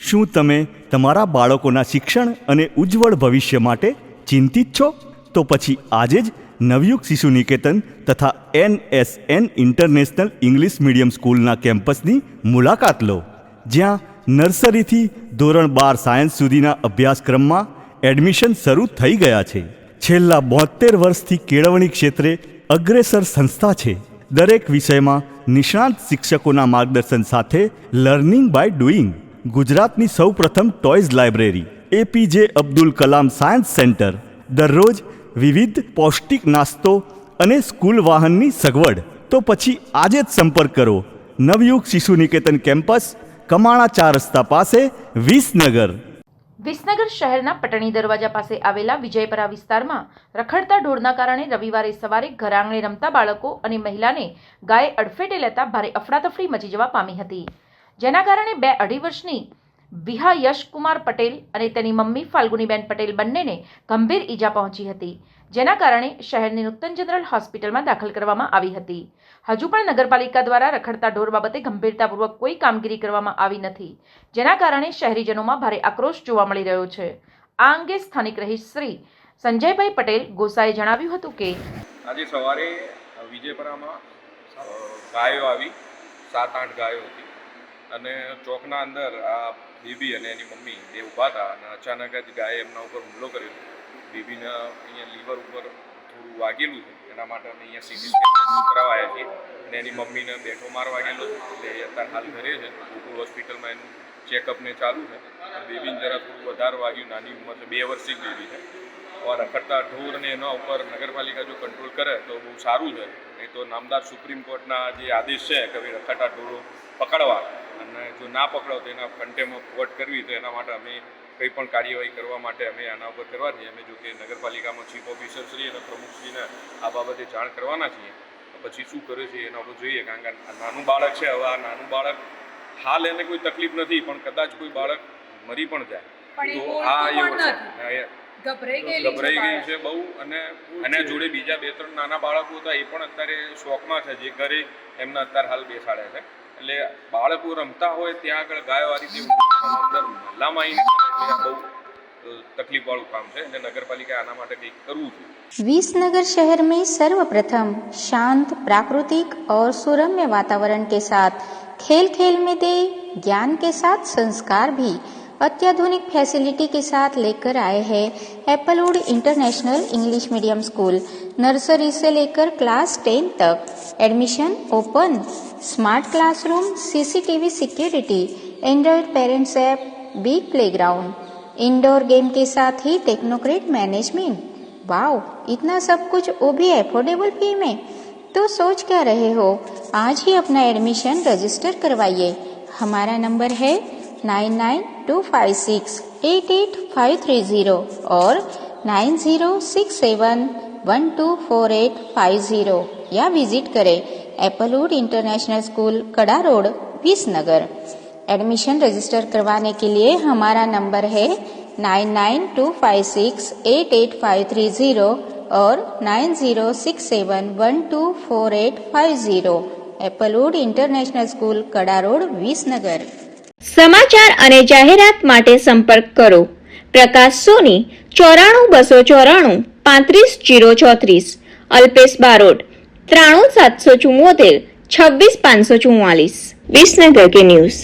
શું તમે તમારા બાળકોના શિક્ષણ અને ઉજ્જવળ ભવિષ્ય માટે ચિંતિત છો? તો પછી આજે જ નવયુગ શિશુ નિકેતન તથા NSN ઇન્ટરનેશનલ ઇંગ્લિશ મીડિયમ સ્કૂલના કેમ્પસની મુલાકાત લો, જ્યાં નર્સરીથી ધોરણ 12 સાયન્સ સુધીના અભ્યાસક્રમમાં એડમિશન શરૂ થઈ ગયા છે. છેલ્લા 72 વર્ષથી કેળવણી ક્ષેત્રે અગ્રેસર સંસ્થા છે. દરેક વિષયમાં નિષ્ણાત શિક્ષકોના માર્ગદર્શન સાથે લર્નિંગ બાય ડુઈંગ. ગુજરાતની સૌપ્રથમ toys library, APJ Abdul Kalam science centre, દરરોજ વિવિધ પૌષ્ટિક નાસ્તો અને સ્કૂલ વાહનની સગવડ. તો પછી આજે જ સંપર્ક કરો નવયુગ શિશુ નિકેતન કેમ્પસ, કમાણા 4 રસ્તા પાસે, વિસનગર. વિસનગર શહેરના પટણી દરવાજા પાસે આવેલા વિજયપરા વિસ્તારમાં રખડતા ઢોરના કારણે રવિવારે સવારે ઘર આંગણે રમતા બાળકો અને મહિલાને ગાયે અડફેટે લેતા ભારે અફડાતફડી મચી જવા પામી હતી, જેના કારણે 2-2.5 વર્ષની વિહા યશકુમાર પટેલ અને તેની મમ્મી ફાલ્ગુનીબેન પટેલ બંનેને ગંભીર ઈજા પહોંચી હતી, જેના કારણે શહેરની નૂતન જનરલ હોસ્પિટલમાં દાખલ કરવામાં આવી હતી. હજુ પણ નગરપાલિકા દ્વારા રખડતા ઢોર બાબતે ગંભીરતાપૂર્વક કોઈ કામગીરી કરવામાં આવી નથી, જેના કારણે શહેરીજનોમાં ભારે આક્રોશ જોવા મળી રહ્યો છે. આ અંગે સ્થાનિક રહીશ શ્રી સંજયભાઈ પટેલ ગોસાએ જણાવ્યું હતું કે આજે સવારે વિજયપરામાં ગાયો આવી, 7-8 ગાયો હતી અને ચોકના અંદર આ બેબી અને એની મમ્મી એ ઊભા હતા અને અચાનક જ ગાયે એમના ઉપર હુમલો કર્યો. બેબીને અહીંયા લીવર ઉપર થોડું વાગેલું છે, એના માટે અમે અહીંયા સીટી સ્કેન કરાવાયા છીએ અને એની મમ્મીને બેઠો માર વાગેલો છે, એટલે અત્યારે હાલ ઘરે છે. ગોકુળ હોસ્પિટલમાં એનું ચેકઅપને ચાલુ છે. બેબીને જરા થોડું વધારે વાગ્યું, નાની ઉંમર છે, 2 વર્ષની બેબી છે. રખડતા ઢોર અને એના ઉપર નગરપાલિકા જો કંટ્રોલ કરે તો બહુ સારું છે. નહીં તો નામદાર સુપ્રીમ કોર્ટના જે આદેશ છે કે ભાઈ રખડતા ઢોરો પકડવા અને જો ના પકડો તો એના કન્ટેમ્પ ઓફ કોર્ટ કરવી, તો એના માટે અમે કંઈ પણ કાર્યવાહી કરવા માટે અમે આના ઉપર કરવાની. અમે જો કે નગરપાલિકામાં ચીફ ઓફિસરશ્રી અને પ્રમુખશ્રીને આ બાબતે જાણ કરવાના છીએ. પછી શું કરે છે એના ઉપર જોઈએ, કારણ કે નાનું બાળક છે. હવે આ નાનું બાળક હાલ એને કોઈ તકલીફ નથી, પણ કદાચ કોઈ બાળક મરી પણ જાય તો આ એવું ગભરાઈ ગઈ છે બહુ. અને એના જોડે બીજા 2-3 નાના બાળકો હતા, એ પણ અત્યારે શોકમાં છે, જે ઘરે એમને અત્યારે હાલ બેસાડ્યા છે. એટલે બાળકો રમતા હોય ત્યાં આગળ ગાયો આ રીતે અંદર મહલ્લામાં આવીને બહુ तकलीफ वालू काम है, नगर पालिका आना माटे कंईक करवू जोईए। विसनगर शहर में सर्वप्रथम शांत, प्राकृतिक और सुरम्य वातावरण के साथ खेल खेल में दे ज्ञान के साथ संस्कार भी अत्याधुनिक फैसिलिटी के साथ लेकर आए हैं Applewood international English medium school. Nursery से लेकर क्लास 10 तक admission open, smart classroom, CCTV security, Android parents app, big playground, indoor game के साथ ही टेक्नोक्रेट मैनेजमेंट। वाओ, इतना सब कुछ वो भी एफोर्डेबल फी में। तो सोच क्या रहे हो, आज ही अपना एडमिशन रजिस्टर करवाइए। हमारा नंबर है 9925688530 और 9067124850 या विजिट करें एप्पलवुड इंटरनेशनल स्कूल, कड़ा रोड, विसनगर। एडमिशन रजिस्टर करवाने के लिए हमारा नंबर है 9925688530 और 9067124850, एप्पलवुड इंटरनेशनल स्कूल, कड़ा रोड, विसनगर। સમાચાર અને જાહેરાત માટે સંપર્ક કરો પ્રકાશ સોની 94 294 35 034, અલ્પેશ બારોટ 93 774 26 544, વિસનગર કે ન્યૂઝ।